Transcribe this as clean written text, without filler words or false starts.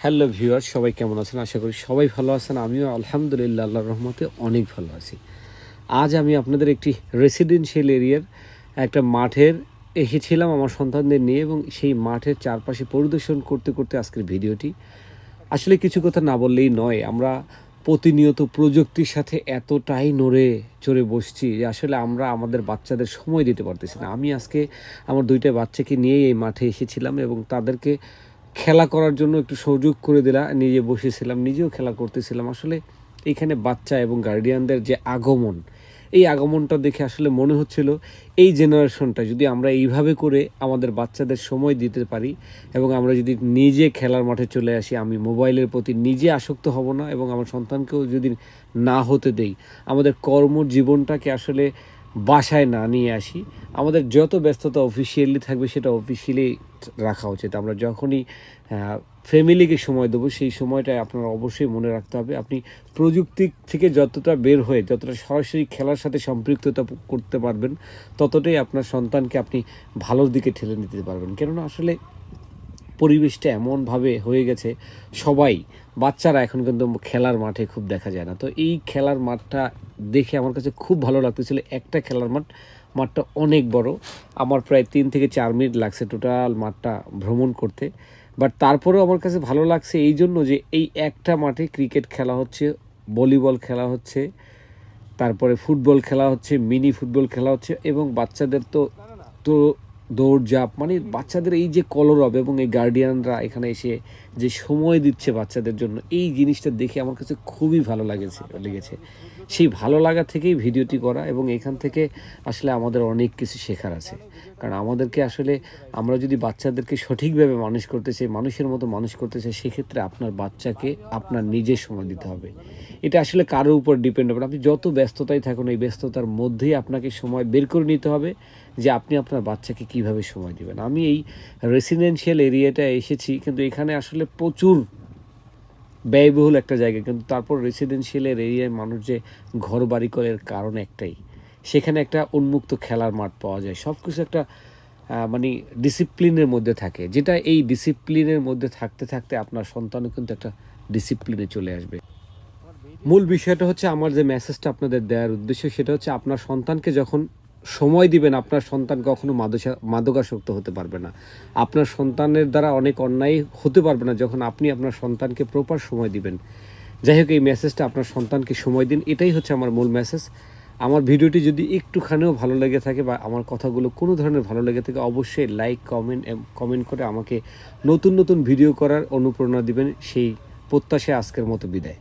Hello viewers, সবাই কেমন আছেন? আশা করি সবাই ভালো আছেন। আমিও আলহামদুলিল্লাহ আল্লাহর রহমতে অনেক ভালো আছি। আজ আমি আপনাদের একটি রেসিডেন্সিয়াল এরিয়ার একটা মাঠের এসেছিলাম আমার সন্তানদের নিয়ে, এবং সেই মাঠের চারপাশে পরিদর্শন করতে করতে আজকের ভিডিওটি। আসলে কিছু কথা না বললেই নয়, আমরা প্রতিনিয়ত প্রযুক্তির সাথে এতটাই নড়ে চড়ে বসছি যে আসলে আমরা আমাদের বাচ্চাদের সময় দিতে পারতেছি না। আমি আজকে আমার ২টা বাচ্চাকে নিয়েই এই মাঠে এসেছিলাম এবং তাদেরকে খেলা করার জন্য একটু সুযোগ করে দিলাম। নিজে বসেছিলাম, নিজেও খেলা করতেছিলাম। আসলে এইখানে বাচ্চা এবং গার্ডিয়ানদের যে আগমন, এই আগমনটা দেখে আসলে মনে হচ্ছিল এই জেনারেশনটা যদি আমরা এইভাবে করে আমাদের বাচ্চাদের সময় দিতে পারি এবং আমরা যদি নিজে খেলার মাঠে চলে আসি, আমি মোবাইলের প্রতি নিজে আসক্ত হব না এবং আমার সন্তানকেও যদি না হতে দেই, আমাদের কর্মজীবনটাকে আসলে বাসায় না নিয়ে আসি, আমাদের যত ব্যস্ততা অফিসিয়ালি থাকবে সেটা অফিসিয়ালি রাখা উচিত। আমরা যখনই ফ্যামিলিকে সময় দেবো, সেই সময়টায় আপনার অবশ্যই মনে রাখতে হবে আপনি প্রযুক্তি থেকে যতটা বের হয়ে যতটা সরাসরি খেলার সাথে সম্পৃক্ততা করতে পারবেন, ততটাই আপনার সন্তানকে আপনি ভালোর দিকে ঠেলে নিতে পারবেন। কেননা আসলে পরিবেশটা এমনভাবে হয়ে গেছে, সবাই বাচ্চারা এখন কিন্তু খেলার মাঠে খুব দেখা যায় না। তো এই খেলার মাঠটা দেখে আমার কাছে খুব ভালো লাগতেছিল। একটা খেলার মাঠটা অনেক বড়। আমার প্রায় ৩ থেকে ৪ মিনিট লাগছে টোটাল মাঠটা ভ্রমণ করতে। বাট তারপরেও আমার কাছে ভালো লাগছে এই জন্য যে এই একটা মাঠে ক্রিকেট খেলা হচ্ছে, ভলিবল খেলা হচ্ছে, তারপরে ফুটবল খেলা হচ্ছে, মিনি ফুটবল খেলা হচ্ছে, এবং বাচ্চাদের তো তো দৌড়ঝাঁপ, মানে বাচ্চাদের এই যে কলরব এবং এই গার্ডিয়ানরা এখানে এসে যে সময় দিচ্ছে বাচ্চাদের জন্য, এই জিনিসটা দেখে আমার কাছে খুবই ভালো লেগেছে। সেই ভালো লাগা থেকেই ভিডিওটি করা, এবং এখান থেকে আসলে আমাদের অনেক কিছু শেখার আছে। কারণ আমাদেরকে আসলে আমরা যদি বাচ্চাদেরকে সঠিকভাবে মানুষ করতে চাই, মানুষের মতো মানুষ করতে চাই, সেক্ষেত্রে আপনার বাচ্চাকে আপনার নিজের সময় দিতে হবে। এটা আসলে কারোর উপর ডিপেন্ড হবে না। আপনি যত ব্যস্ততায় থাকুন, এই ব্যস্ততার মধ্যেই আপনাকে সময় বের করে নিতে হবে যে আপনি আপনার বাচ্চাকে কীভাবে সময় দিবেন। আমি এই রেসিডেন্সিয়াল এরিয়াটায় এসেছি, কিন্তু এখানে আসলে প্রচুর ব্যয়বহুল একটা জায়গা, কিন্তু তারপর রেসিডেন্সিয়ালের এরিয়ায় মানুষ যে ঘর বাড়ি করে এর কারণ একটাই, সেখানে একটা উন্মুক্ত খেলার মাঠ পাওয়া যায়। সব কিছু একটা মানে ডিসিপ্লিনের মধ্যে থাকে, যেটা এই ডিসিপ্লিনের মধ্যে থাকতে থাকতে আপনার সন্তানও কিন্তু একটা ডিসিপ্লিনে চলে আসবে। মূল বিষয়টা হচ্ছে আমার যে মেসেজটা আপনাদের দেওয়ার উদ্দেশ্য, সেটা হচ্ছে আপনার সন্তানকে যখন সময় দিবেন, আপনার সন্তান কখনো মাদকাসক্ত হতে পারবে না। আপনার সন্তানের দ্বারা অনেক অন্যায় হতে পারবে না যখন আপনি আপনার সন্তানকে প্রপার সময় দিবেন। যাই হোক, এই মেসেজটা আপনার সন্তানকে সময় দিন, এটাই হচ্ছে আমার মূল মেসেজ। আমার ভিডিওটি যদি একটুখানিও ভালো লেগে থাকে বা আমার কথাগুলো কোনো ধরনের ভালো লেগে থাকে, অবশ্যই লাইক, কমেন্ট করে আমাকে নতুন নতুন ভিডিও করার অনুপ্রেরণা দিবেন। সেই প্রত্যাশায় আজকের মতো বিদায়।